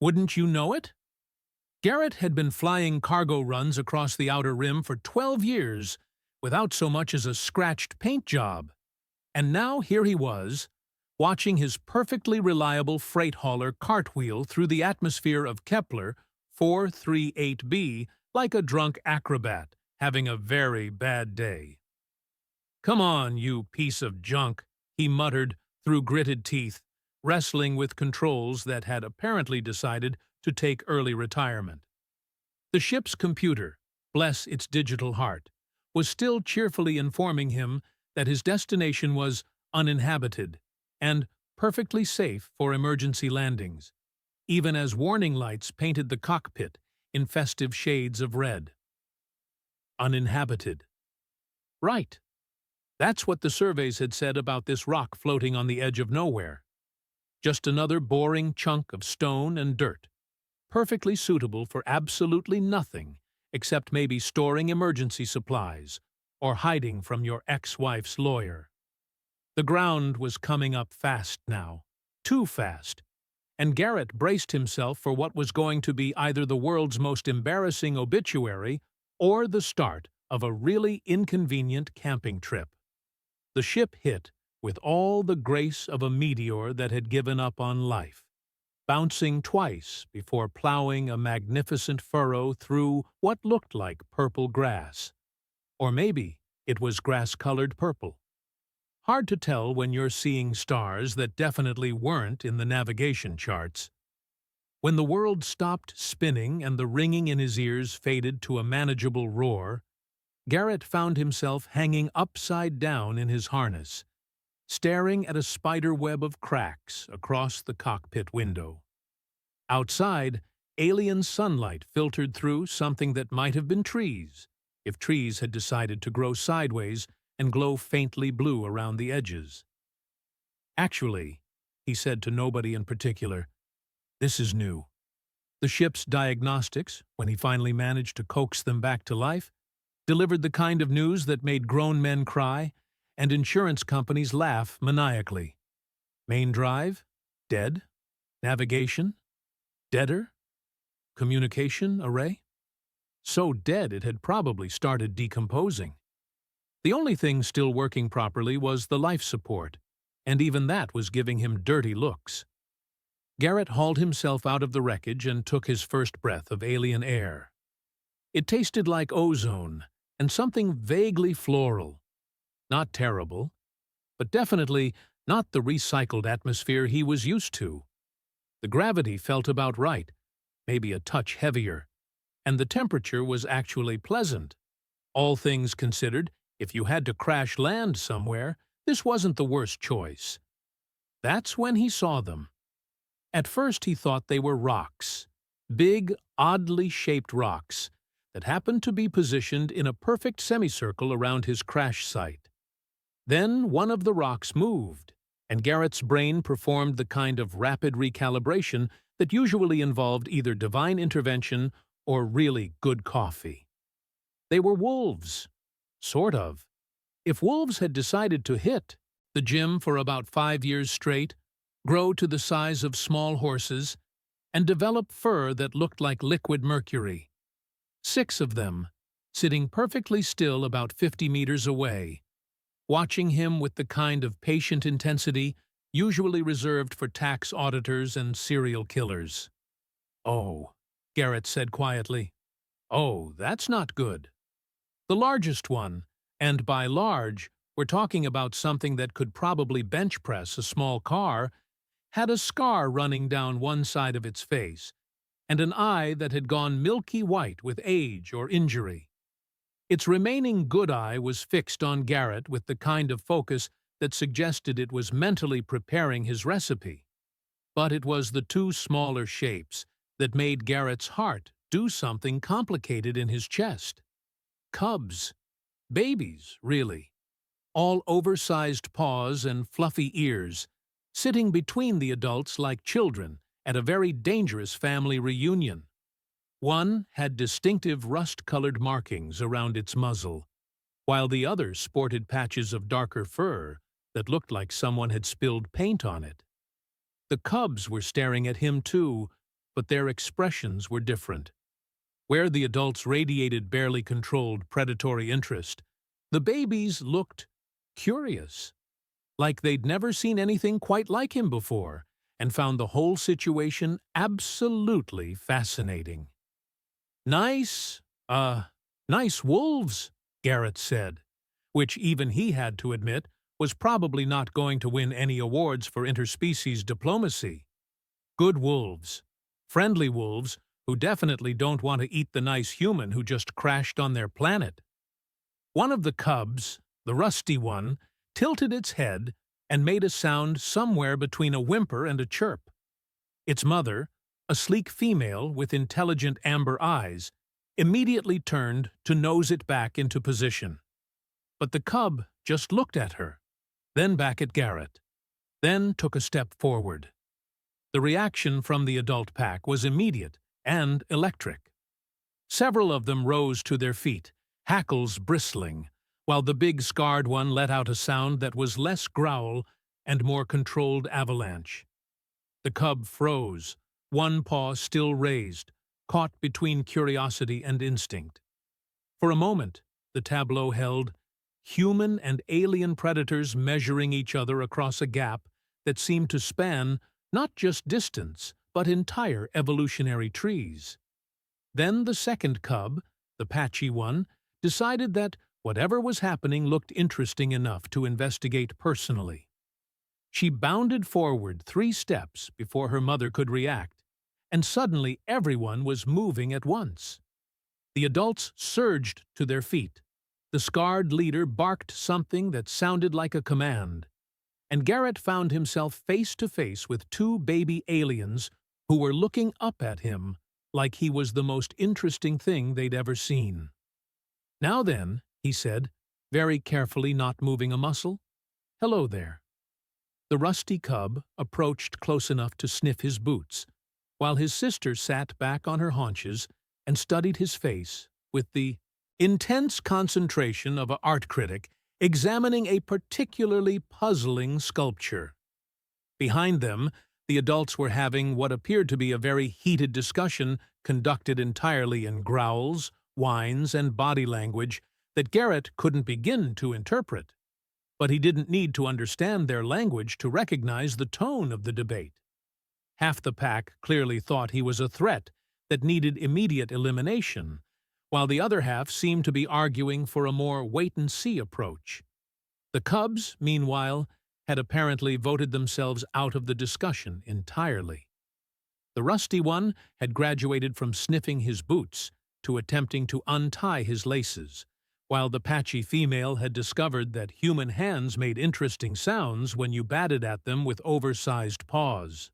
Wouldn't you know it? Garrett had been flying cargo runs across the outer rim for 12 years without so much as a scratched paint job. And now here he was, watching his perfectly reliable freight hauler cartwheel through the atmosphere of Kepler 438b like a drunk acrobat, having a very bad day. "Come on, you piece of junk," he muttered through gritted teeth, wrestling with controls that had apparently decided to take early retirement. The ship's computer, bless its digital heart, was still cheerfully informing him that his destination was uninhabited and perfectly safe for emergency landings, even as warning lights painted the cockpit in festive shades of red. Uninhabited. Right. That's what the surveys had said about this rock floating on the edge of nowhere. Just another boring chunk of stone and dirt, perfectly suitable for absolutely nothing except maybe storing emergency supplies or hiding from your ex-wife's lawyer. The ground was coming up fast now, too fast, and Garrett braced himself for what was going to be either the world's most embarrassing obituary or the start of a really inconvenient camping trip. The ship hit with all the grace of a meteor that had given up on life, bouncing twice before plowing a magnificent furrow through what looked like purple grass. Or maybe it was grass-colored purple. Hard to tell when you're seeing stars that definitely weren't in the navigation charts. When the world stopped spinning and the ringing in his ears faded to a manageable roar, Garrett found himself hanging upside down in his harness, staring at a spider web of cracks across the cockpit window. Outside, alien sunlight filtered through something that might have been trees, if trees had decided to grow sideways and glow faintly blue around the edges. "Actually," he said to nobody in particular, "this is new." The ship's diagnostics, when he finally managed to coax them back to life, delivered the kind of news that made grown men cry and insurance companies laugh maniacally. Main drive? Dead? Navigation? Deader? Communication array? So dead it had probably started decomposing. The only thing still working properly was the life support, and even that was giving him dirty looks. Garrett hauled himself out of the wreckage and took his first breath of alien air. It tasted like ozone and something vaguely floral. Not terrible, but definitely not the recycled atmosphere he was used to. The gravity felt about right, maybe a touch heavier, and the temperature was actually pleasant. All things considered, if you had to crash land somewhere, this wasn't the worst choice. That's when he saw them. At first he thought they were rocks, big, oddly shaped rocks that happened to be positioned in a perfect semicircle around his crash site. Then one of the rocks moved, and Garrett's brain performed the kind of rapid recalibration that usually involved either divine intervention or really good coffee. They were wolves. Sort of. If wolves had decided to hit the gym for about 5 years straight, grow to the size of small horses, and develop fur that looked like liquid mercury. 6 of them, sitting perfectly still about 50 meters away, watching him with the kind of patient intensity usually reserved for tax auditors and serial killers. "Oh," Garrett said quietly. "Oh, that's not good." The largest one, and by large, we're talking about something that could probably bench press a small car, had a scar running down one side of its face, and an eye that had gone milky white with age or injury. Its remaining good eye was fixed on Garrett with the kind of focus that suggested it was mentally preparing his recipe. But it was the 2 smaller shapes that made Garrett's heart do something complicated in his chest. Cubs. Babies, really. All oversized paws and fluffy ears, sitting between the adults like children at a very dangerous family reunion. One had distinctive rust-colored markings around its muzzle, while the other sported patches of darker fur that looked like someone had spilled paint on it. The cubs were staring at him too, but their expressions were different. Where the adults radiated barely controlled predatory interest, the babies looked curious, like they'd never seen anything quite like him before, and found the whole situation absolutely fascinating. Nice, nice wolves, Garrett said, which even he had to admit was probably not going to win any awards for interspecies diplomacy. Good wolves. Friendly wolves who definitely don't want to eat the nice human who just crashed on their planet. One of the cubs, the rusty one, tilted its head and made a sound somewhere between a whimper and a chirp. Its mother, a sleek female with intelligent amber eyes, immediately turned to nose it back into position. But the cub just looked at her, then back at Garrett, then took a step forward. The reaction from the adult pack was immediate and electric. Several of them rose to their feet, hackles bristling, while the big scarred one let out a sound that was less growl and more controlled avalanche. The cub froze, one paw still raised, caught between curiosity and instinct. For a moment, the tableau held human and alien predators measuring each other across a gap that seemed to span not just distance, but entire evolutionary trees. Then the second cub, the patchy one, decided that whatever was happening looked interesting enough to investigate personally. She bounded forward 3 steps before her mother could react, and suddenly everyone was moving at once. The adults surged to their feet. The scarred leader barked something that sounded like a command, and Garrett found himself face to face with 2 baby aliens who were looking up at him like he was the most interesting thing they'd ever seen. "Now then," he said, very carefully not moving a muscle. "Hello there." The rusty cub approached close enough to sniff his boots, while his sister sat back on her haunches and studied his face with the intense concentration of an art critic examining a particularly puzzling sculpture. Behind them, the adults were having what appeared to be a very heated discussion conducted entirely in growls, whines, and body language that Garrett couldn't begin to interpret. But he didn't need to understand their language to recognize the tone of the debate. Half the pack clearly thought he was a threat that needed immediate elimination, while the other half seemed to be arguing for a more wait-and-see approach. The cubs, meanwhile, had apparently voted themselves out of the discussion entirely. The rusty one had graduated from sniffing his boots to attempting to untie his laces, while the patchy female had discovered that human hands made interesting sounds when you batted at them with oversized paws.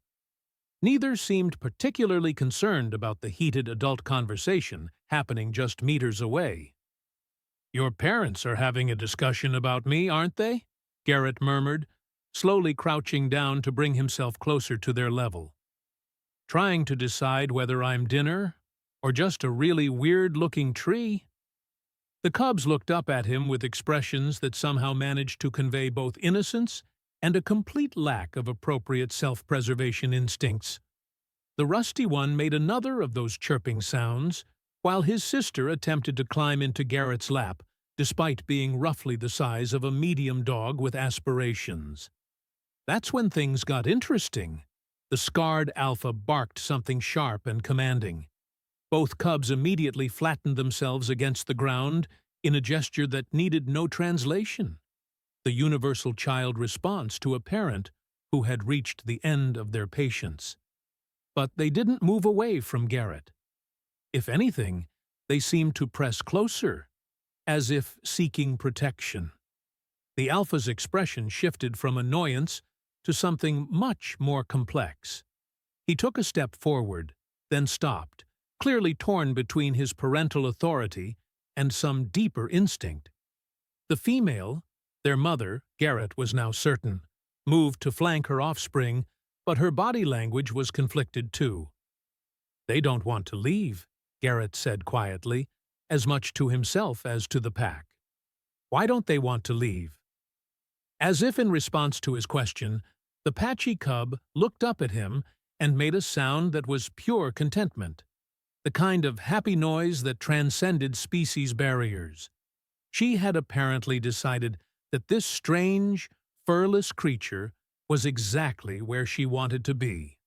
Neither seemed particularly concerned about the heated adult conversation happening just meters away. "Your parents are having a discussion about me, aren't they?" Garrett murmured, slowly crouching down to bring himself closer to their level. "Trying to decide whether I'm dinner or just a really weird-looking tree?" The cubs looked up at him with expressions that somehow managed to convey both innocence and a complete lack of appropriate self-preservation instincts. The rusty one made another of those chirping sounds, while his sister attempted to climb into Garrett's lap, despite being roughly the size of a medium dog with aspirations. That's when things got interesting. The scarred alpha barked something sharp and commanding. Both cubs immediately flattened themselves against the ground in a gesture that needed no translation, the universal child response to a parent who had reached the end of their patience. But they didn't move away from Garrett. If anything, they seemed to press closer, as if seeking protection. The alpha's expression shifted from annoyance to something much more complex. He took a step forward, then stopped, clearly torn between his parental authority and some deeper instinct. The female, their mother, Garrett was now certain, moved to flank her offspring, but her body language was conflicted too. "They don't want to leave," Garrett said quietly, as much to himself as to the pack. "Why don't they want to leave?" As if in response to his question, the patchy cub looked up at him and made a sound that was pure contentment, the kind of happy noise that transcended species barriers. She had apparently decided that this strange, furless creature was exactly where she wanted to be.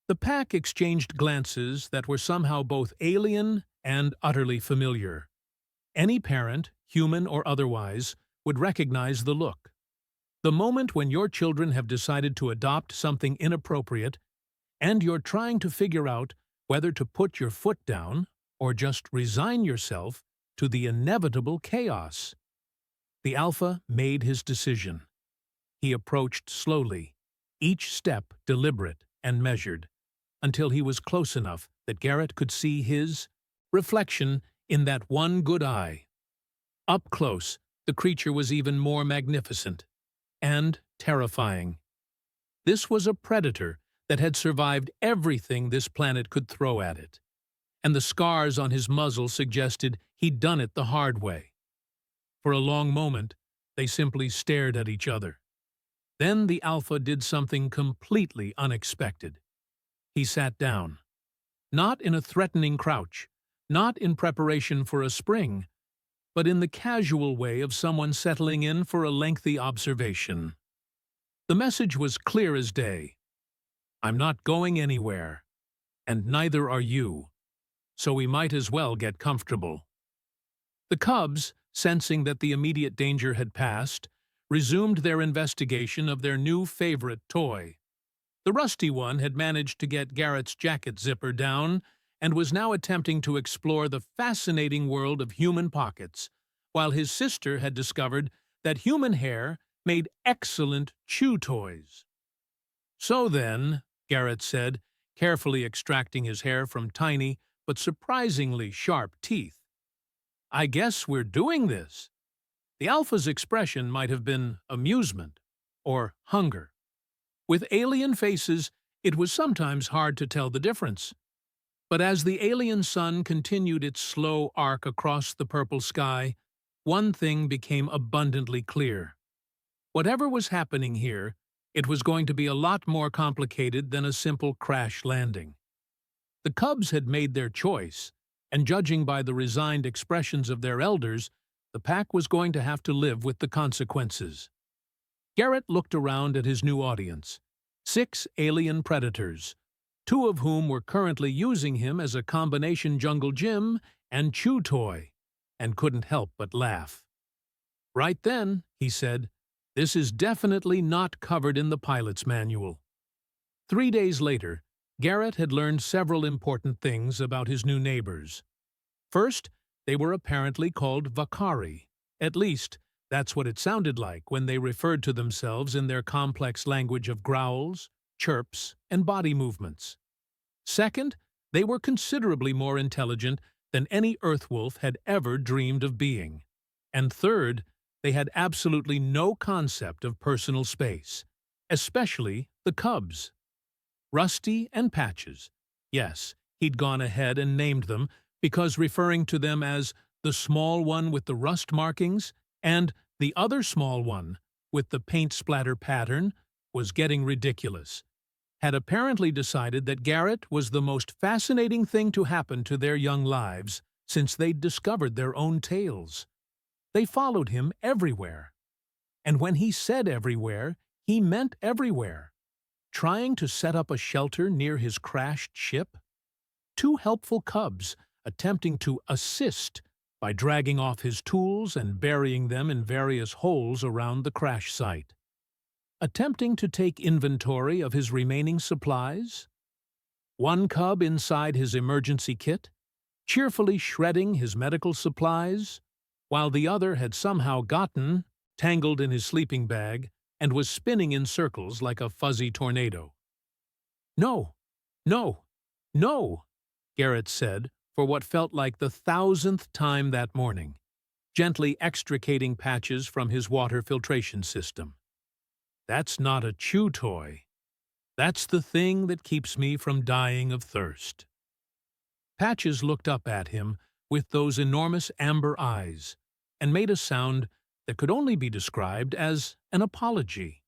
The pack exchanged glances that were somehow both alien and utterly familiar. Any parent, human or otherwise, would recognize the look. The moment when your children have decided to adopt something inappropriate, and you're trying to figure out whether to put your foot down or just resign yourself to the inevitable chaos. The alpha made his decision. He approached slowly, each step deliberate and measured, until he was close enough that Garrett could see his reflection in that one good eye. Up close, the creature was even more magnificent and terrifying. This was a predator that had survived everything this planet could throw at it, and the scars on his muzzle suggested he'd done it the hard way. For a long moment, they simply stared at each other. Then the alpha did something completely unexpected. He sat down. Not in a threatening crouch, not in preparation for a spring, but in the casual way of someone settling in for a lengthy observation. The message was clear as day. I'm not going anywhere, and neither are you, so we might as well get comfortable. The cubs, sensing that the immediate danger had passed, resumed their investigation of their new favorite toy. The rusty one had managed to get Garrett's jacket zipper down and was now attempting to explore the fascinating world of human pockets, while his sister had discovered that human hair made excellent chew toys. So then, Garrett said, carefully extracting his hair from tiny but surprisingly sharp teeth, I guess we're doing this. The alpha's expression might have been amusement or hunger. With alien faces, it was sometimes hard to tell the difference. But as the alien sun continued its slow arc across the purple sky, one thing became abundantly clear. Whatever was happening here, it was going to be a lot more complicated than a simple crash landing. The cubs had made their choice, and judging by the resigned expressions of their elders, the pack was going to have to live with the consequences. Garrett looked around at his new audience, 6 alien predators, 2 of whom were currently using him as a combination jungle gym and chew toy, and couldn't help but laugh. Right then, he said, this is definitely not covered in the pilot's manual. 3 days later, Garrett had learned several important things about his new neighbors. First, they were apparently called Vakari. At least, that's what it sounded like when they referred to themselves in their complex language of growls, chirps, and body movements. Second, they were considerably more intelligent than any Earthwolf had ever dreamed of being. And third, they had absolutely no concept of personal space, especially the cubs. Rusty and Patches. Yes, he'd gone ahead and named them because referring to them as the small one with the rust markings and the other small one with the paint splatter pattern was getting ridiculous, had apparently decided that Garrett was the most fascinating thing to happen to their young lives since they'd discovered their own tales. They followed him everywhere. And when he said everywhere, he meant everywhere. Trying to set up a shelter near his crashed ship? 2 helpful cubs attempting to assist by dragging off his tools and burying them in various holes around the crash site. Attempting to take inventory of his remaining supplies? 1 cub inside his emergency kit, cheerfully shredding his medical supplies, while the other had somehow gotten tangled in his sleeping bag and was spinning in circles like a fuzzy tornado. No, no, no, Garrett said for what felt like the 1,000th time that morning, gently extricating Patches from his water filtration system. That's not a chew toy. That's the thing that keeps me from dying of thirst. Patches looked up at him with those enormous amber eyes and made a sound that could only be described as an apology.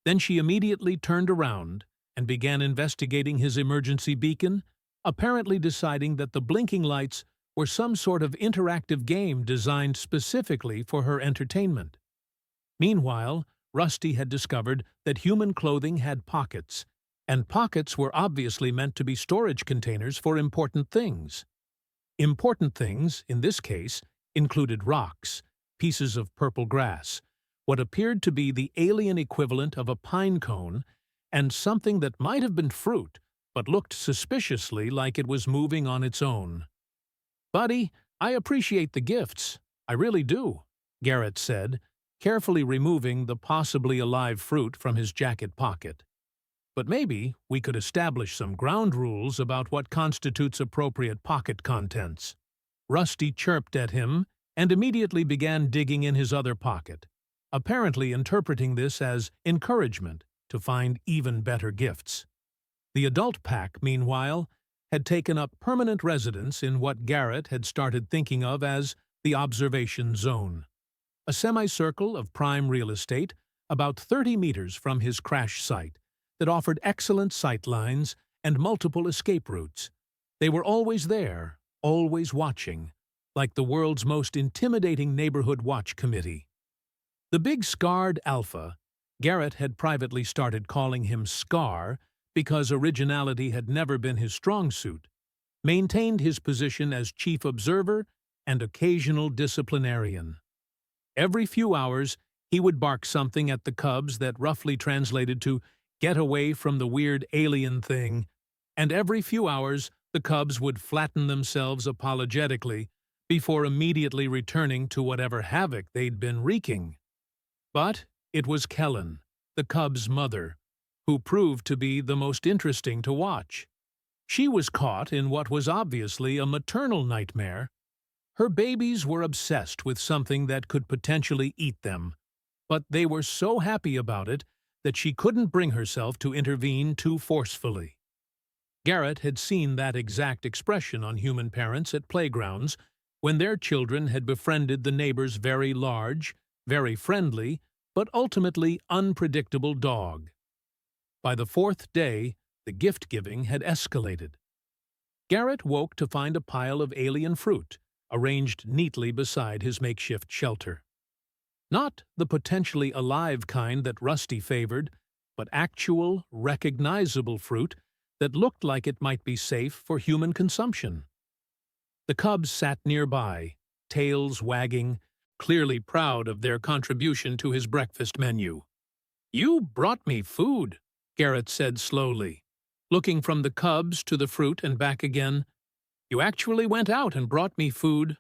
Then she immediately turned around and began investigating his emergency beacon, apparently deciding that the blinking lights were some sort of interactive game designed specifically for her entertainment. Meanwhile, Rusty had discovered that human clothing had pockets, and pockets were obviously meant to be storage containers for important things. Important things, in this case, included rocks, pieces of purple grass, what appeared to be the alien equivalent of a pine cone, and something that might have been fruit, but looked suspiciously like it was moving on its own. "Buddy, I appreciate the gifts. I really do," Garrett said, carefully removing the possibly alive fruit from his jacket pocket. "But maybe we could establish some ground rules about what constitutes appropriate pocket contents." Rusty chirped at him and immediately began digging in his other pocket, apparently interpreting this as encouragement to find even better gifts. The adult pack, meanwhile, had taken up permanent residence in what Garrett had started thinking of as the observation zone, a semicircle of prime real estate about 30 meters from his crash site that offered excellent sight lines and multiple escape routes. They were always there, always watching, like the world's most intimidating neighborhood watch committee. The big scarred alpha, Garrett had privately started calling him Scar because originality had never been his strong suit, maintained his position as chief observer and occasional disciplinarian. Every few hours, he would bark something at the cubs that roughly translated to "get away from the weird alien thing," and every few hours the cubs would flatten themselves apologetically before immediately returning to whatever havoc they'd been wreaking. But it was Kellen, the cubs' mother, who proved to be the most interesting to watch. She was caught in what was obviously a maternal nightmare. Her babies were obsessed with something that could potentially eat them, but they were so happy about it that she couldn't bring herself to intervene too forcefully. Garrett had seen that exact expression on human parents at playgrounds when their children had befriended the neighbor's very large, very friendly, but ultimately unpredictable dog. By the fourth day, the gift-giving had escalated. Garrett woke to find a pile of alien fruit arranged neatly beside his makeshift shelter. Not the potentially alive kind that Rusty favored, but actual, recognizable fruit that looked like it might be safe for human consumption. The cubs sat nearby, tails wagging, clearly proud of their contribution to his breakfast menu. "You brought me food," Garrett said slowly, looking from the cubs to the fruit and back again. "You actually went out and brought me food."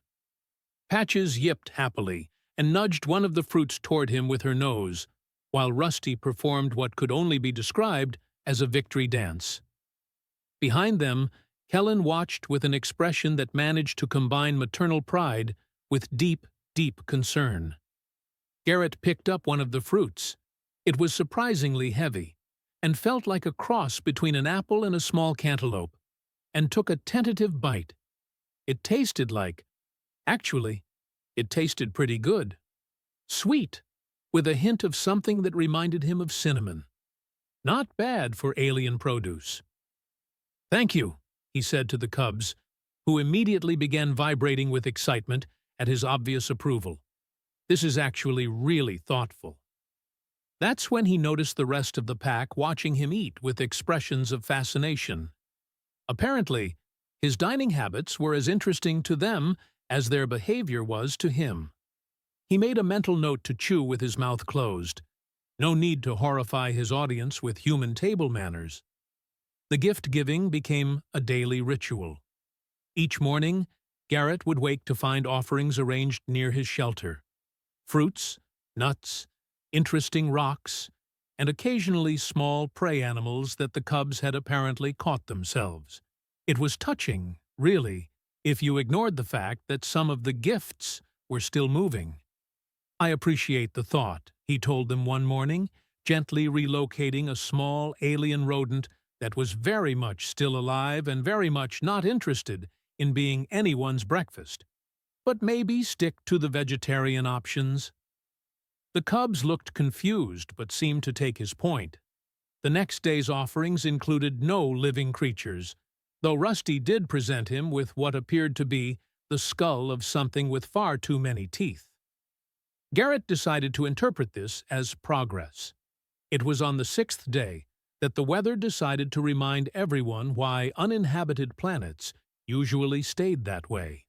Patches yipped happily and nudged one of the fruits toward him with her nose, while Rusty performed what could only be described as a victory dance. Behind them, Kellen watched with an expression that managed to combine maternal pride with deep, deep concern. Garrett picked up one of the fruits. It was surprisingly heavy, and felt like a cross between an apple and a small cantaloupe, and took a tentative bite. It tasted like— actually, it tasted pretty good. Sweet, with a hint of something that reminded him of cinnamon. Not bad for alien produce. "Thank you," he said to the cubs, who immediately began vibrating with excitement at his obvious approval. "This is actually really thoughtful." That's when he noticed the rest of the pack watching him eat with expressions of fascination. Apparently, his dining habits were as interesting to them as their behavior was to him. He made a mental note to chew with his mouth closed. No need to horrify his audience with human table manners. The gift-giving became a daily ritual. Each morning, Garrett would wake to find offerings arranged near his shelter. Fruits, nuts, interesting rocks, and occasionally small prey animals that the cubs had apparently caught themselves. It was touching, really, if you ignored the fact that some of the gifts were still moving. "I appreciate the thought," he told them one morning, gently relocating a small alien rodent that was very much still alive and very much not interested in being anyone's breakfast. "But maybe stick to the vegetarian options." The cubs looked confused but seemed to take his point. The next day's offerings included no living creatures, though Rusty did present him with what appeared to be the skull of something with far too many teeth. Garrett decided to interpret this as progress. It was on the sixth day that the weather decided to remind everyone why uninhabited planets usually stayed that way.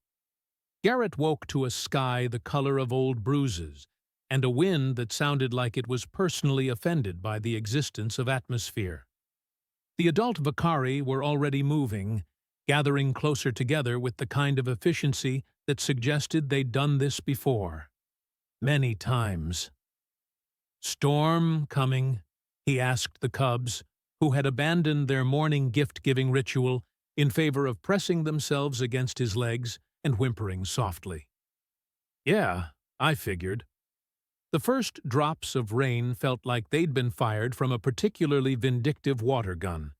Garrett woke to a sky the color of old bruises and a wind that sounded like it was personally offended by the existence of atmosphere. The adult Vakari were already moving, gathering closer together with the kind of efficiency that suggested they'd done this before. Many times. "Storm coming?" he asked the cubs, who had abandoned their morning gift-giving ritual in favor of pressing themselves against his legs and whimpering softly. "Yeah, I figured." The first drops of rain felt like they'd been fired from a particularly vindictive water gun,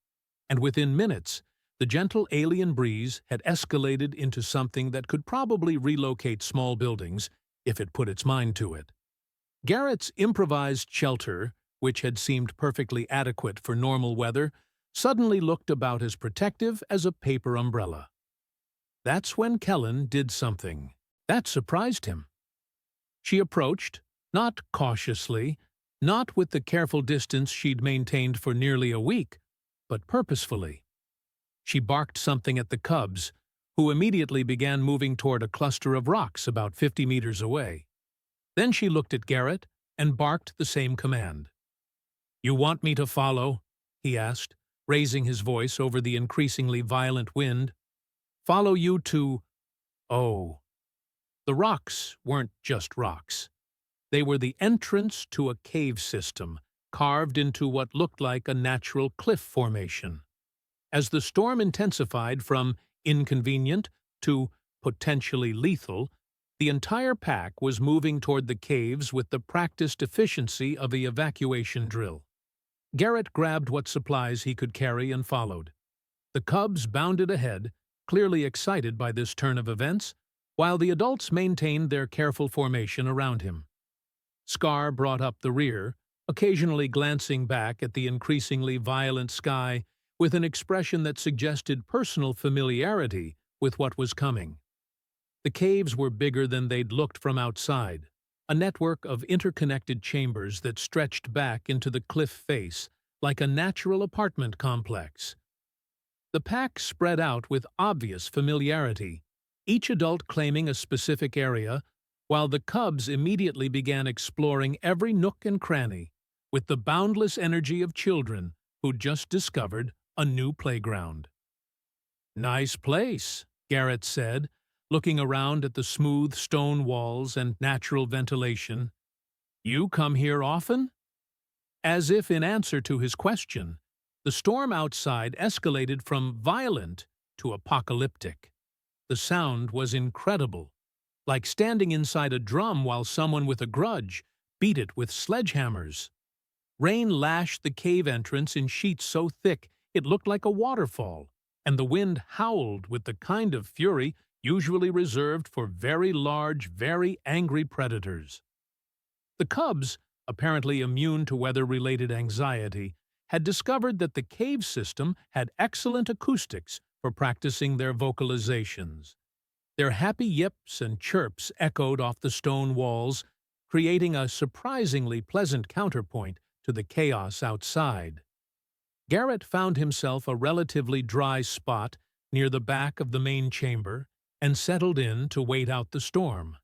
and within minutes, the gentle alien breeze had escalated into something that could probably relocate small buildings if it put its mind to it. Garrett's improvised shelter, which had seemed perfectly adequate for normal weather, suddenly looked about as protective as a paper umbrella. That's when Kellen did something that surprised him. She approached, not cautiously, not with the careful distance she'd maintained for nearly a week, but purposefully. She barked something at the cubs, who immediately began moving toward a cluster of rocks about 50 meters away. Then she looked at Garrett and barked the same command. "You want me to follow?" he asked, raising his voice over the increasingly violent wind. "Follow you to—" Oh. The rocks weren't just rocks. They were the entrance to a cave system, carved into what looked like a natural cliff formation. As the storm intensified from inconvenient to potentially lethal, the entire pack was moving toward the caves with the practiced efficiency of an evacuation drill. Garrett grabbed what supplies he could carry and followed. The cubs bounded ahead, clearly excited by this turn of events, while the adults maintained their careful formation around him. Scar brought up the rear, occasionally glancing back at the increasingly violent sky with an expression that suggested personal familiarity with what was coming. The caves were bigger than they'd looked from outside, a network of interconnected chambers that stretched back into the cliff face like a natural apartment complex. The pack spread out with obvious familiarity, each adult claiming a specific area, while the cubs immediately began exploring every nook and cranny with the boundless energy of children who'd just discovered a new playground. "Nice place," Garrett said, looking around at the smooth stone walls and natural ventilation. "You come here often?" As if in answer to his question, the storm outside escalated from violent to apocalyptic. The sound was incredible, like standing inside a drum while someone with a grudge beat it with sledgehammers. Rain lashed the cave entrance in sheets so thick it looked like a waterfall, and the wind howled with the kind of fury usually reserved for very large, very angry predators. The cubs, apparently immune to weather-related anxiety, had discovered that the cave system had excellent acoustics for practicing their vocalizations. Their happy yips and chirps echoed off the stone walls, creating a surprisingly pleasant counterpoint to the chaos outside. Garrett found himself a relatively dry spot near the back of the main chamber and settled in to wait out the storm.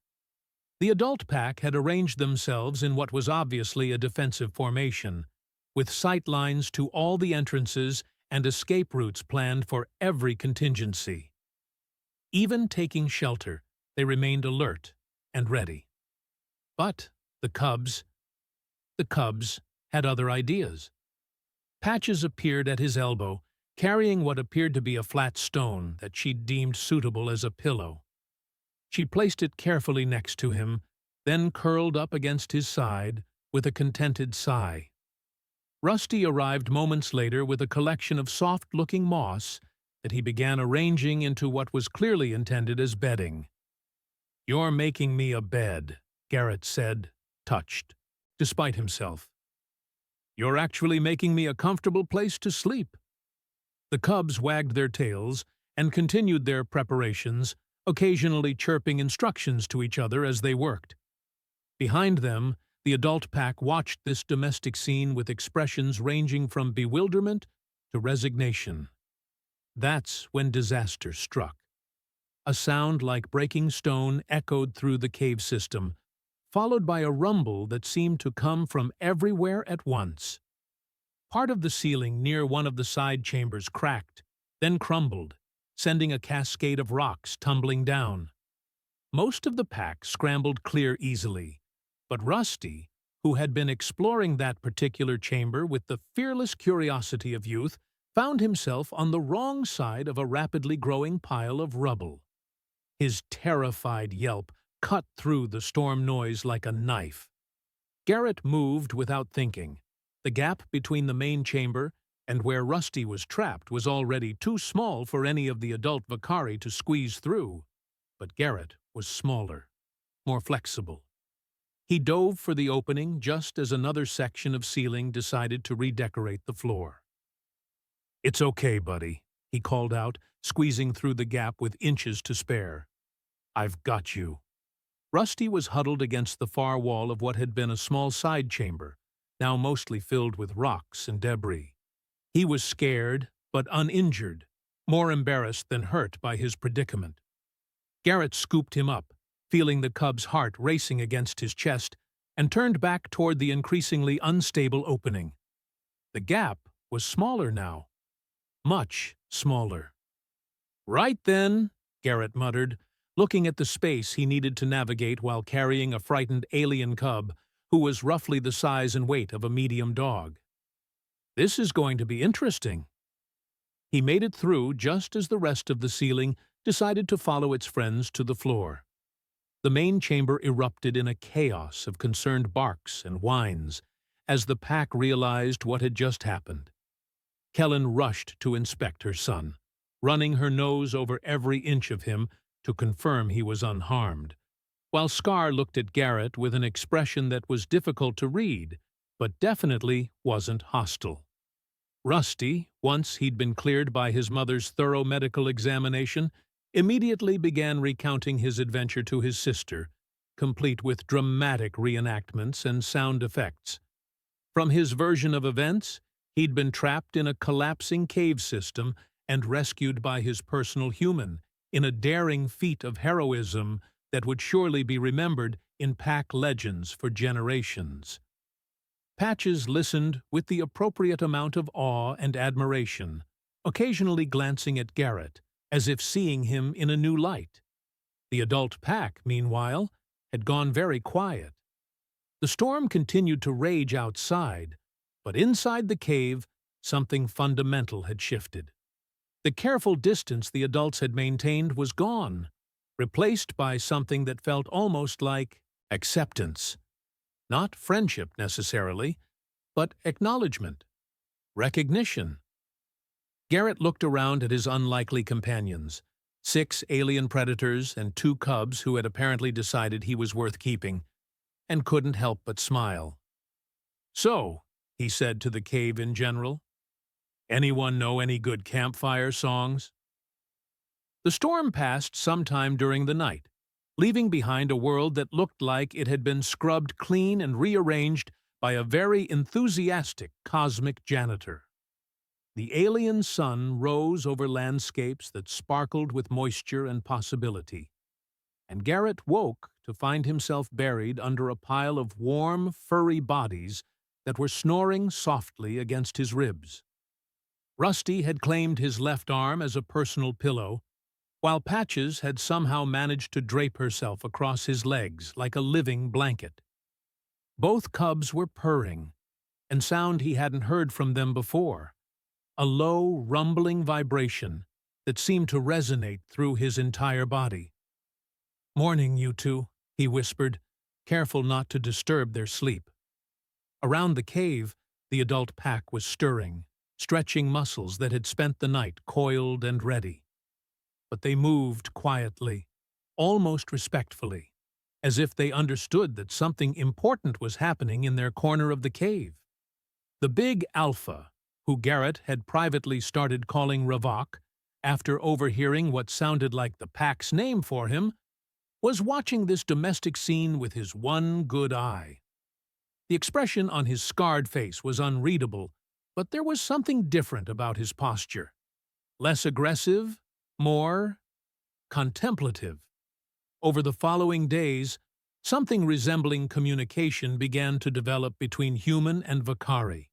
The adult pack had arranged themselves in what was obviously a defensive formation, with sight lines to all the entrances and escape routes planned for every contingency. Even taking shelter, they remained alert and ready. But the cubs had other ideas. Patches appeared at his elbow, carrying what appeared to be a flat stone that she deemed suitable as a pillow. She placed it carefully next to him, then curled up against his side with a contented sigh. Rusty arrived moments later with a collection of soft-looking moss that he began arranging into what was clearly intended as bedding. "You're making me a bed," Garrett said, touched, despite himself. You're actually making me a comfortable place to sleep." The cubs wagged their tails and continued their preparations, occasionally chirping instructions to each other as they worked. Behind them, the adult pack watched this domestic scene with expressions ranging from bewilderment to resignation. That's when disaster struck. A sound like breaking stone echoed through the cave system, followed by a rumble that seemed to come from everywhere at once. Part of the ceiling near one of the side chambers cracked, then crumbled, sending a cascade of rocks tumbling down. Most of the pack scrambled clear easily, but Rusty, who had been exploring that particular chamber with the fearless curiosity of youth, found himself on the wrong side of a rapidly growing pile of rubble. His terrified yelp cut through the storm noise like a knife. Garrett moved without thinking. The gap between the main chamber and where Rusty was trapped was already too small for any of the adult Vakari to squeeze through, but Garrett was smaller, more flexible. He dove for the opening just as another section of ceiling decided to redecorate the floor. "It's okay, buddy," he called out, squeezing through the gap with inches to spare. "I've got you." Rusty was huddled against the far wall of what had been a small side chamber, now mostly filled with rocks and debris. He was scared, but uninjured, more embarrassed than hurt by his predicament. Garrett scooped him up, feeling the cub's heart racing against his chest, and turned back toward the increasingly unstable opening. The gap was smaller now. Much smaller. "Right then," Garrett muttered, looking at the space he needed to navigate while carrying a frightened alien cub who was roughly the size and weight of a medium dog. "This is going to be interesting." He made it through just as the rest of the ceiling decided to follow its friends to the floor. The main chamber erupted in a chaos of concerned barks and whines as the pack realized what had just happened. Kellen rushed to inspect her son, running her nose over every inch of him to confirm he was unharmed, while Scar looked at Garrett with an expression that was difficult to read, but definitely wasn't hostile. Rusty, once he'd been cleared by his mother's thorough medical examination, immediately began recounting his adventure to his sister, complete with dramatic reenactments and sound effects. From his version of events, he'd been trapped in a collapsing cave system and rescued by his personal human in a daring feat of heroism that would surely be remembered in pack legends for generations. Patches listened with the appropriate amount of awe and admiration, occasionally glancing at Garrett, as if seeing him in a new light. The adult pack, meanwhile, had gone very quiet. The storm continued to rage outside, but inside the cave, something fundamental had shifted. The careful distance the adults had maintained was gone, replaced by something that felt almost like acceptance. Not friendship necessarily, but acknowledgement, recognition. Garrett looked around at his unlikely companions, 6 alien predators and 2 cubs who had apparently decided he was worth keeping, and couldn't help but smile. "So," he said to the cave in general, "anyone know any good campfire songs?" The storm passed sometime during the night, leaving behind a world that looked like it had been scrubbed clean and rearranged by a very enthusiastic cosmic janitor. The alien sun rose over landscapes that sparkled with moisture and possibility, and Garrett woke to find himself buried under a pile of warm, furry bodies that were snoring softly against his ribs. Rusty had claimed his left arm as a personal pillow, while Patches had somehow managed to drape herself across his legs like a living blanket. Both cubs were purring, and sound he hadn't heard from them before, a low, rumbling vibration that seemed to resonate through his entire body. "Morning, you two," he whispered, careful not to disturb their sleep. Around the cave, the adult pack was stirring, stretching muscles that had spent the night coiled and ready. But they moved quietly, almost respectfully, as if they understood that something important was happening in their corner of the cave. The big alpha, who Garrett had privately started calling Ravok after overhearing what sounded like the pack's name for him, was watching this domestic scene with his one good eye. The expression on his scarred face was unreadable, but there was something different about his posture. Less aggressive, more contemplative. Over the following days, something resembling communication began to develop between human and Vakari.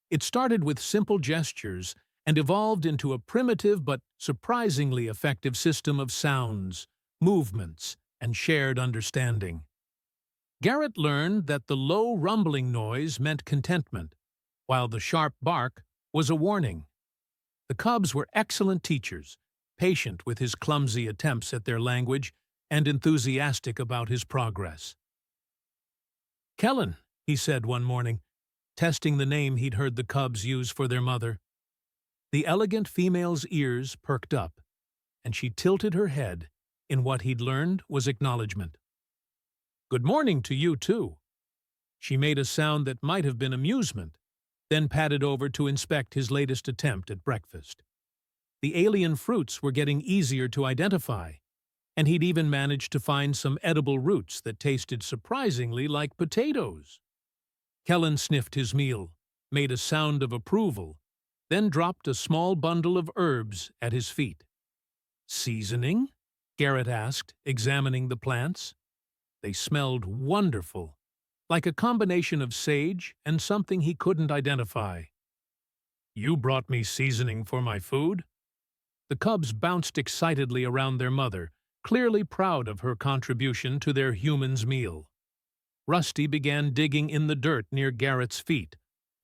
It started with simple gestures and evolved into a primitive but surprisingly effective system of sounds, movements, and shared understanding. Garrett learned that the low rumbling noise meant contentment, while the sharp bark was a warning. The cubs were excellent teachers, patient with his clumsy attempts at their language and enthusiastic about his progress. "Kellen," he said one morning, testing the name he'd heard the cubs use for their mother. The elegant female's ears perked up, and she tilted her head in what he'd learned was acknowledgement. "Good morning to you, too." She made a sound that might have been amusement, then padded over to inspect his latest attempt at breakfast. The alien fruits were getting easier to identify, and he'd even managed to find some edible roots that tasted surprisingly like potatoes. Kellen sniffed his meal, made a sound of approval, then dropped a small bundle of herbs at his feet. "Seasoning?" Garrett asked, examining the plants. They smelled wonderful, like a combination of sage and something he couldn't identify. "You brought me seasoning for my food?" The cubs bounced excitedly around their mother, clearly proud of her contribution to their human's meal. Rusty began digging in the dirt near Garrett's feet,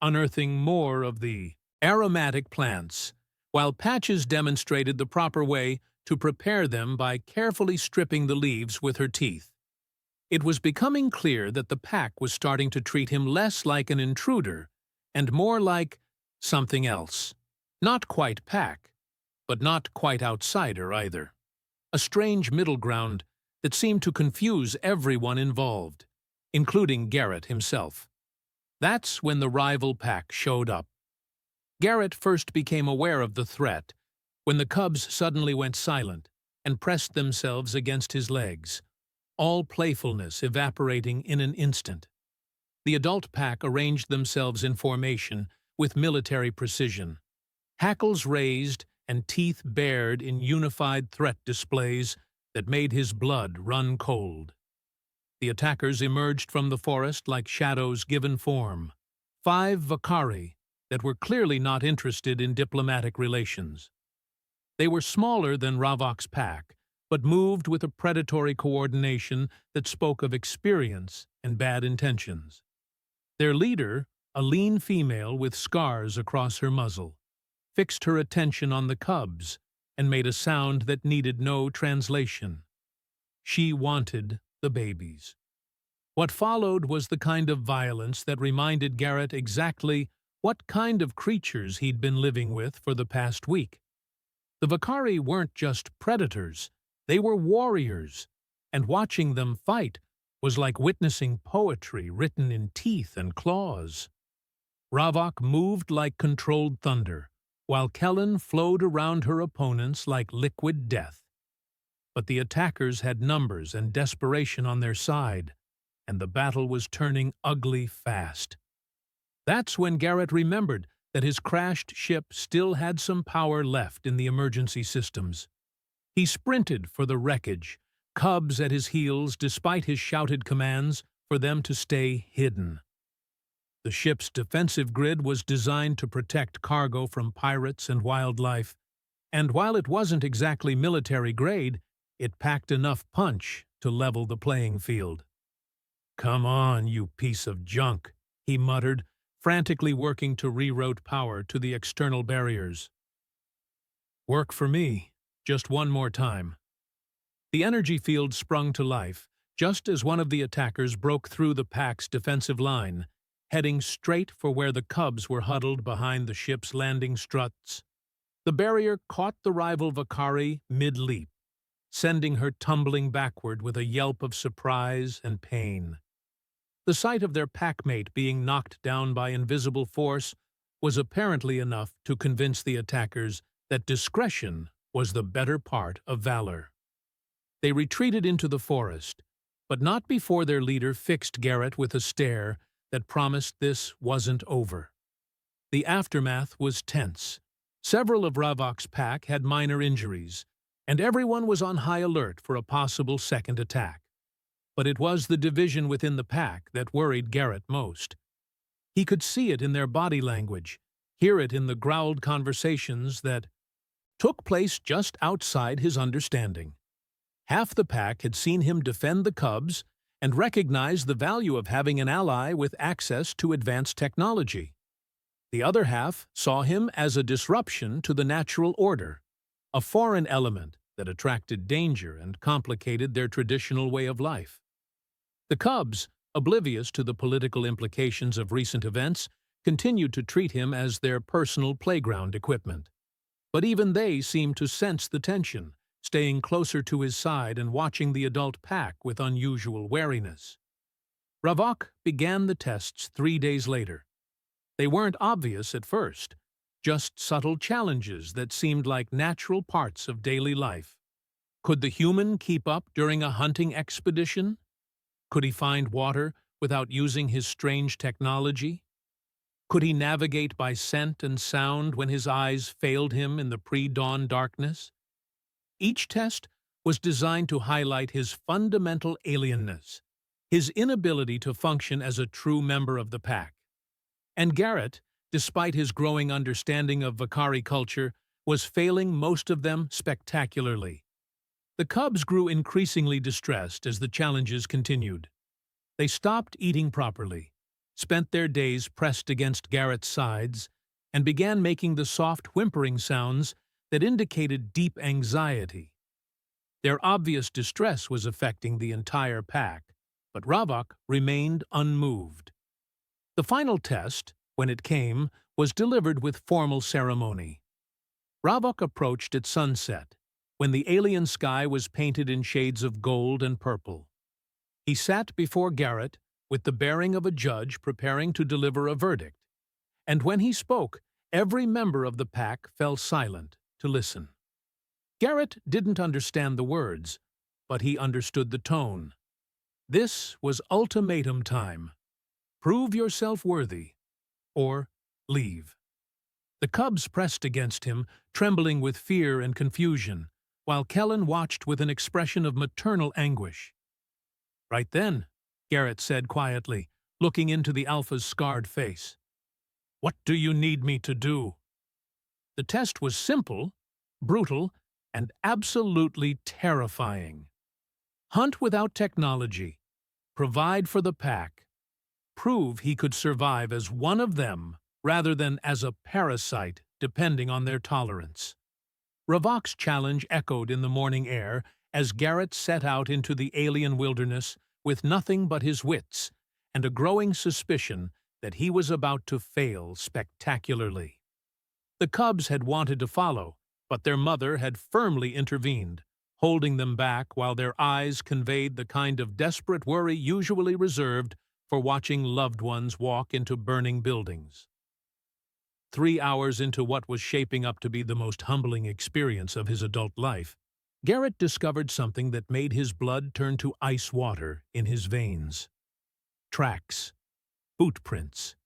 unearthing more of the aromatic plants, while Patches demonstrated the proper way to prepare them by carefully stripping the leaves with her teeth. It was becoming clear that the pack was starting to treat him less like an intruder and more like something else. Not quite pack, but not quite outsider either. A strange middle ground that seemed to confuse everyone involved, including Garrett himself. That's when the rival pack showed up. Garrett first became aware of the threat when the cubs suddenly went silent and pressed themselves against his legs, all playfulness evaporating in an instant. The adult pack arranged themselves in formation with military precision, hackles raised and teeth bared in unified threat displays that made his blood run cold. The attackers emerged from the forest like shadows given form, 5 Vakari that were clearly not interested in diplomatic relations. They were smaller than Ravok's pack, but moved with a predatory coordination that spoke of experience and bad intentions. Their leader, a lean female with scars across her muzzle, fixed her attention on the cubs and made a sound that needed no translation. She wanted the babies. What followed was the kind of violence that reminded Garrett exactly what kind of creatures he'd been living with for the past week. The Vakari weren't just predators, they were warriors, and watching them fight was like witnessing poetry written in teeth and claws. Ravok moved like controlled thunder, while Kellen flowed around her opponents like liquid death. But the attackers had numbers and desperation on their side, and the battle was turning ugly fast. That's when Garrett remembered that his crashed ship still had some power left in the emergency systems. He sprinted for the wreckage, cubs at his heels despite his shouted commands for them to stay hidden. The ship's defensive grid was designed to protect cargo from pirates and wildlife, and while it wasn't exactly military grade, it packed enough punch to level the playing field. "Come on, you piece of junk," he muttered, frantically working to reroute power to the external barriers. "Work for me. Just one more time." The energy field sprung to life, just as one of the attackers broke through the pack's defensive line, heading straight for where the cubs were huddled behind the ship's landing struts. The barrier caught the rival Vakari mid-leap, sending her tumbling backward with a yelp of surprise and pain. The sight of their packmate being knocked down by invisible force was apparently enough to convince the attackers that discretion was the better part of valor. They retreated into the forest, but not before their leader fixed Garrett with a stare that promised this wasn't over. The aftermath was tense. Several of Ravok's pack had minor injuries, and everyone was on high alert for a possible second attack. But it was the division within the pack that worried Garrett most. He could see it in their body language, hear it in the growled conversations that took place just outside his understanding. Half the pack had seen him defend the cubs and recognized the value of having an ally with access to advanced technology. The other half saw him as a disruption to the natural order, a foreign element that attracted danger and complicated their traditional way of life. The cubs, oblivious to the political implications of recent events, continued to treat him as their personal playground equipment. But even they seemed to sense the tension, staying closer to his side and watching the adult pack with unusual wariness. Ravok began the tests 3 days later. They weren't obvious at first, just subtle challenges that seemed like natural parts of daily life. Could the human keep up during a hunting expedition? Could he find water without using his strange technology? Could he navigate by scent and sound when his eyes failed him in the pre-dawn darkness? Each test was designed to highlight his fundamental alienness, his inability to function as a true member of the pack. And Garrett, despite his growing understanding of Vakari culture, was failing most of them spectacularly. The cubs grew increasingly distressed as the challenges continued. They stopped eating properly, spent their days pressed against Garrett's sides, and began making the soft whimpering sounds that indicated deep anxiety. Their obvious distress was affecting the entire pack, but Ravok remained unmoved. The final test, when it came, was delivered with formal ceremony. Ravok approached at sunset, when the alien sky was painted in shades of gold and purple. He sat before Garrett with the bearing of a judge preparing to deliver a verdict, and when he spoke, every member of the pack fell silent to listen. Garrett didn't understand the words, but he understood the tone. This was ultimatum time. Prove yourself worthy, or leave. The cubs pressed against him, trembling with fear and confusion, while Kellen watched with an expression of maternal anguish. "Right then," Garrett said quietly, looking into the alpha's scarred face. "What do you need me to do?" The test was simple, brutal, and absolutely terrifying. Hunt without technology. Provide for the pack. Prove he could survive as one of them rather than as a parasite depending on their tolerance. Ravok's challenge echoed in the morning air as Garrett set out into the alien wilderness with nothing but his wits and a growing suspicion that he was about to fail spectacularly. The cubs had wanted to follow, but their mother had firmly intervened, holding them back while their eyes conveyed the kind of desperate worry usually reserved for watching loved ones walk into burning buildings. 3 hours into what was shaping up to be the most humbling experience of his adult life, Garrett discovered something that made his blood turn to ice water in his veins. Tracks. Boot prints.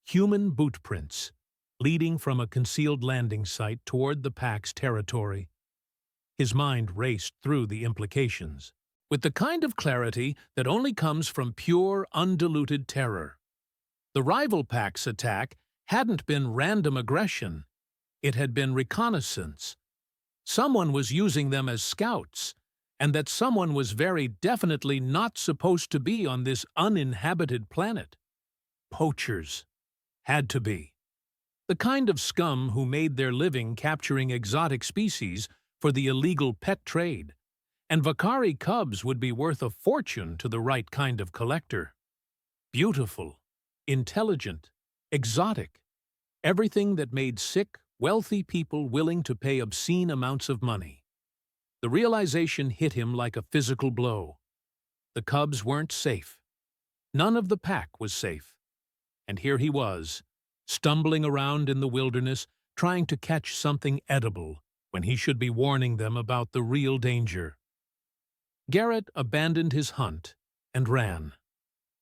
Human boot prints, leading from a concealed landing site toward the pack's territory. His mind raced through the implications, with the kind of clarity that only comes from pure, undiluted terror. The rival pack's attack hadn't been random aggression. It had been reconnaissance. Someone was using them as scouts, and that someone was very definitely not supposed to be on this uninhabited planet. Poachers. Had to be. The kind of scum who made their living capturing exotic species for the illegal pet trade. And Vakari cubs would be worth a fortune to the right kind of collector. Beautiful, intelligent, exotic. Everything that made sick, wealthy people willing to pay obscene amounts of money. The realization hit him like a physical blow. The cubs weren't safe. None of the pack was safe. And here he was, stumbling around in the wilderness, trying to catch something edible when he should be warning them about the real danger. Garrett abandoned his hunt and ran.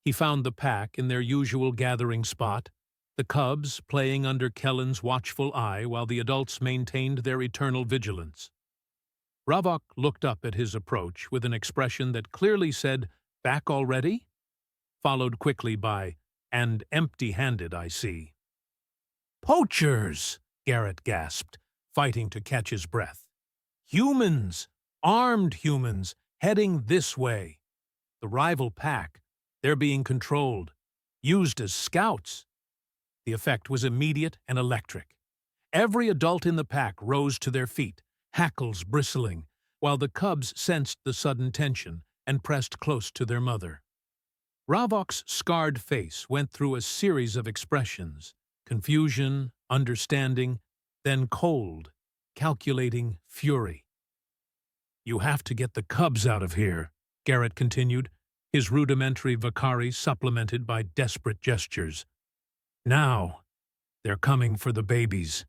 He found the pack in their usual gathering spot, the cubs playing under Kellen's watchful eye while the adults maintained their eternal vigilance. Ravok looked up at his approach with an expression that clearly said, "Back already?" followed quickly by, "And empty-handed, I see." "Poachers!" Garrett gasped, fighting to catch his breath. "Humans! Armed humans! Heading this way! The rival pack, they're being controlled, used as scouts." The effect was immediate and electric. Every adult in the pack rose to their feet, hackles bristling, while the cubs sensed the sudden tension and pressed close to their mother. Ravok's scarred face went through a series of expressions: confusion, understanding, then cold, calculating fury. "You have to get the cubs out of here," Garrett continued, his rudimentary Vakari supplemented by desperate gestures. "Now, they're coming for the babies."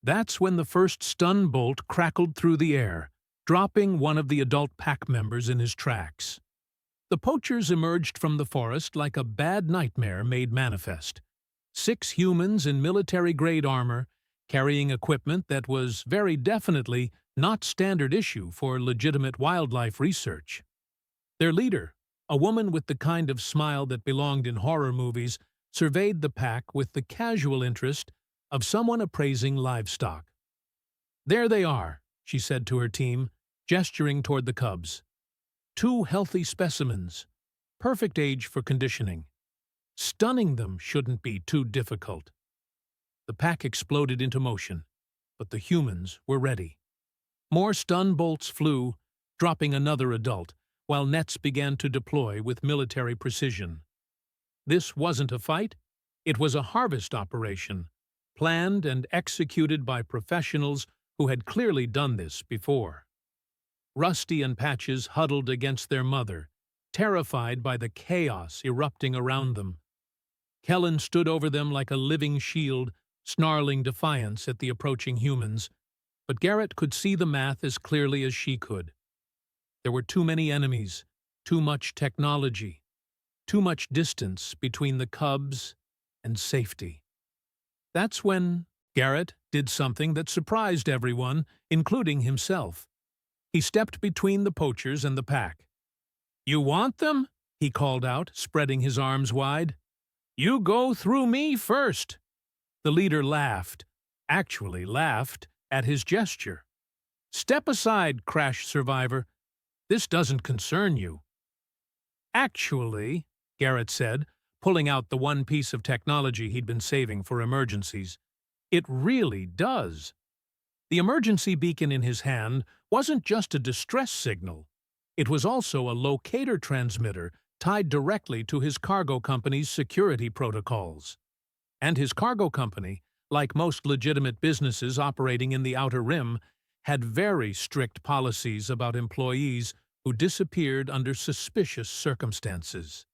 That's when the first stun bolt crackled through the air, dropping one of the adult pack members in his tracks. The poachers emerged from the forest like a bad nightmare made manifest. 6 humans in military-grade armor, carrying equipment that was very definitely not standard issue for legitimate wildlife research. Their leader, a woman with the kind of smile that belonged in horror movies, surveyed the pack with the casual interest of someone appraising livestock. "There they are," she said to her team, gesturing toward the cubs. 2 healthy specimens, perfect age for conditioning. Stunning them shouldn't be too difficult. The pack exploded into motion, but the humans were ready. More stun bolts flew, dropping another adult, while nets began to deploy with military precision. This wasn't a fight, it was a harvest operation, planned and executed by professionals who had clearly done this before. Rusty and Patches huddled against their mother, terrified by the chaos erupting around them. Kellen stood over them like a living shield, snarling defiance at the approaching humans, but Garrett could see the math as clearly as she could. There were too many enemies, too much technology, too much distance between the cubs and safety. That's when Garrett did something that surprised everyone, including himself. He stepped between the poachers and the pack. "You want them?" he called out, spreading his arms wide. "You go through me first." The leader laughed, actually laughed, at his gesture. "Step aside, crash survivor. This doesn't concern you." "Actually," Garrett said, pulling out the one piece of technology he'd been saving for emergencies, "it really does." The emergency beacon in his hand wasn't just a distress signal. It was also a locator transmitter tied directly to his cargo company's security protocols. And his cargo company, like most legitimate businesses operating in the Outer Rim, had very strict policies about employees who disappeared under suspicious circumstances.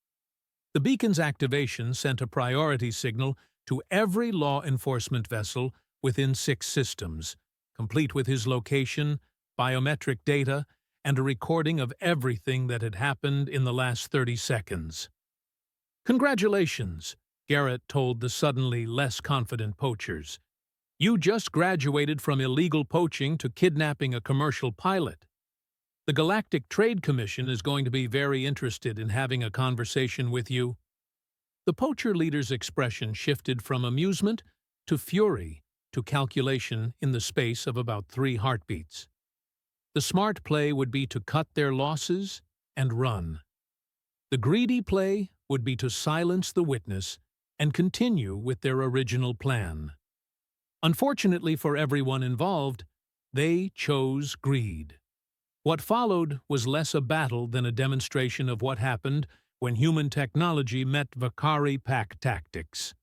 The beacon's activation sent a priority signal to every law enforcement vessel within 6 systems, complete with his location, biometric data, and a recording of everything that had happened in the last 30 seconds. "Congratulations," Garrett told the suddenly less confident poachers. "You just graduated from illegal poaching to kidnapping a commercial pilot. The Galactic Trade Commission is going to be very interested in having a conversation with you." The poacher leader's expression shifted from amusement to fury to calculation in the space of about 3 heartbeats. The smart play would be to cut their losses and run. The greedy play would be to silence the witness and continue with their original plan. Unfortunately for everyone involved, they chose greed. What followed was less a battle than a demonstration of what happened when human technology met Vakari pack tactics.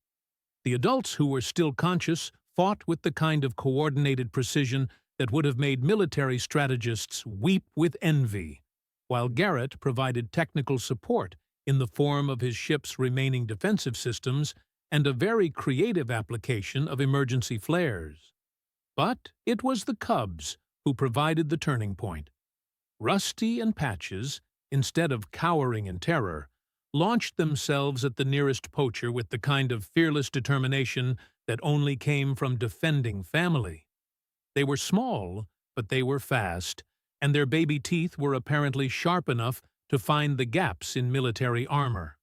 The adults who were still conscious fought with the kind of coordinated precision that would have made military strategists weep with envy, while Garrett provided technical support in the form of his ship's remaining defensive systems and a very creative application of emergency flares. But it was the Cubs who provided the turning point. Rusty and Patches, instead of cowering in terror, launched themselves at the nearest poacher with the kind of fearless determination that only came from defending family. They were small, but they were fast, and their baby teeth were apparently sharp enough to find the gaps in military armor.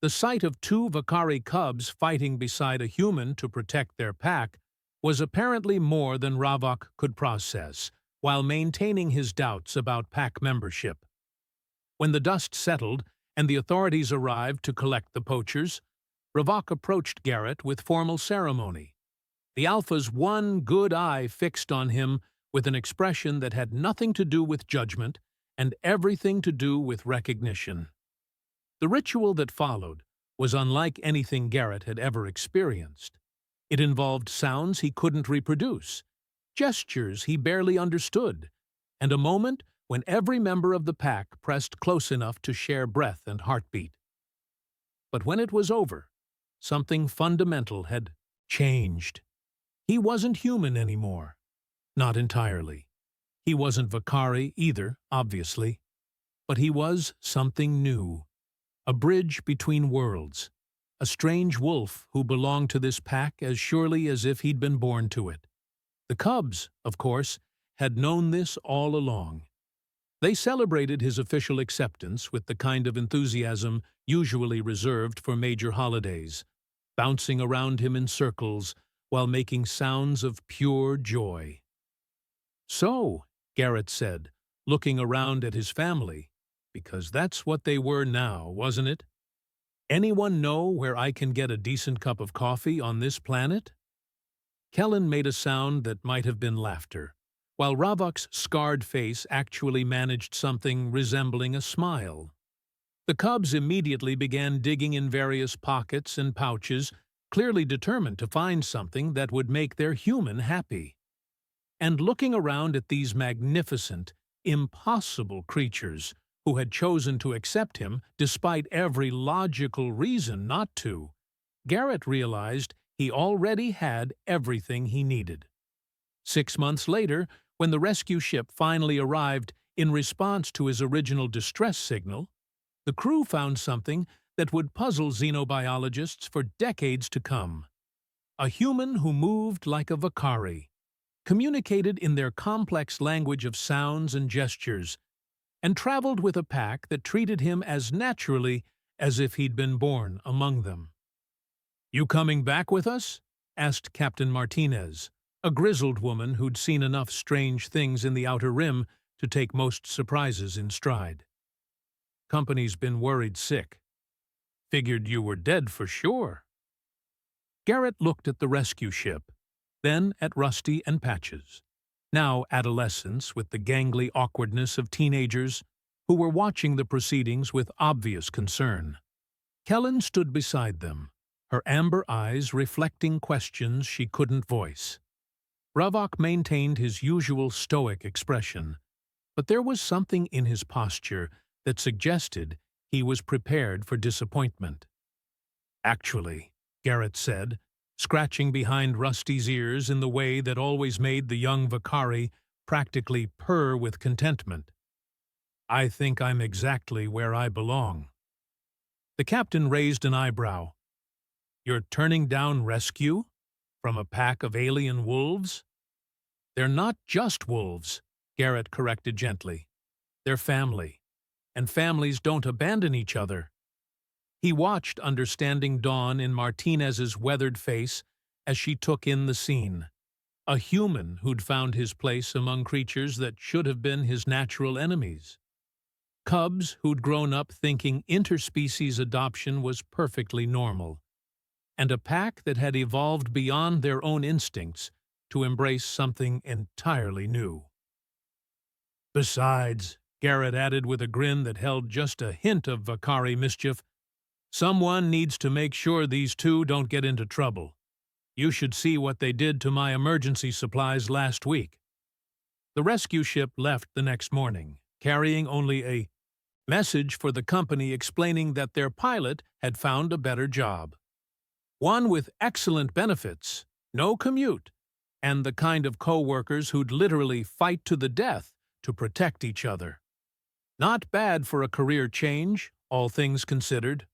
The sight of two Vakari cubs fighting beside a human to protect their pack was apparently more than Ravok could process, while maintaining his doubts about pack membership. When the dust settled and the authorities arrived to collect the poachers, Ravok approached Garrett with formal ceremony, the Alpha's one good eye fixed on him with an expression that had nothing to do with judgment and everything to do with recognition. The ritual that followed was unlike anything Garrett had ever experienced. It involved sounds he couldn't reproduce, gestures he barely understood, and a moment when every member of the pack pressed close enough to share breath and heartbeat. But when it was over, something fundamental had changed. He wasn't human anymore. Not entirely. He wasn't Vakari either, obviously. But he was something new. A bridge between worlds. A strange wolf who belonged to this pack as surely as if he'd been born to it. The Cubs, of course, had known this all along. They celebrated his official acceptance with the kind of enthusiasm usually reserved for major holidays, bouncing around him in circles while making sounds of pure joy. "So," Garrett said, looking around at his family, because that's what they were now, wasn't it? "Anyone know where I can get a decent cup of coffee on this planet?" Kellen made a sound that might have been laughter, while Ravok's scarred face actually managed something resembling a smile. The Cubs immediately began digging in various pockets and pouches, clearly determined to find something that would make their human happy. And looking around at these magnificent, impossible creatures who had chosen to accept him despite every logical reason not to, Garrett realized he already had everything he needed. 6 months later, when the rescue ship finally arrived in response to his original distress signal, the crew found something that would puzzle xenobiologists for decades to come. A human who moved like a Vakari, communicated in their complex language of sounds and gestures, and traveled with a pack that treated him as naturally as if he'd been born among them. "You coming back with us?" asked Captain Martinez, a grizzled woman who'd seen enough strange things in the Outer Rim to take most surprises in stride. "Company's been worried sick. Figured you were dead for sure." Garrett looked at the rescue ship, then at Rusty and Patches, now adolescents with the gangly awkwardness of teenagers, who were watching the proceedings with obvious concern. Kellen stood beside them, her amber eyes reflecting questions she couldn't voice. Ravok maintained his usual stoic expression, but there was something in his posture that suggested he was prepared for disappointment. "Actually," Garrett said, scratching behind Rusty's ears in the way that always made the young Vakari practically purr with contentment, "I think I'm exactly where I belong." The captain raised an eyebrow. "You're turning down rescue? From a pack of alien wolves?" "They're not just wolves," Garrett corrected gently. "They're family. And families don't abandon each other." He watched understanding dawn in Martinez's weathered face as she took in the scene. A human who'd found his place among creatures that should have been his natural enemies. Cubs who'd grown up thinking interspecies adoption was perfectly normal. And a pack that had evolved beyond their own instincts to embrace something entirely new. "Besides," Garrett added with a grin that held just a hint of Vakari mischief, "someone needs to make sure these two don't get into trouble. You should see what they did to my emergency supplies last week." The rescue ship left the next morning, carrying only a Message for the company explaining that their pilot had found a better job. One with excellent benefits, no commute, and the kind of co-workers who'd literally fight to the death to protect each other. Not bad for a career change, all things considered.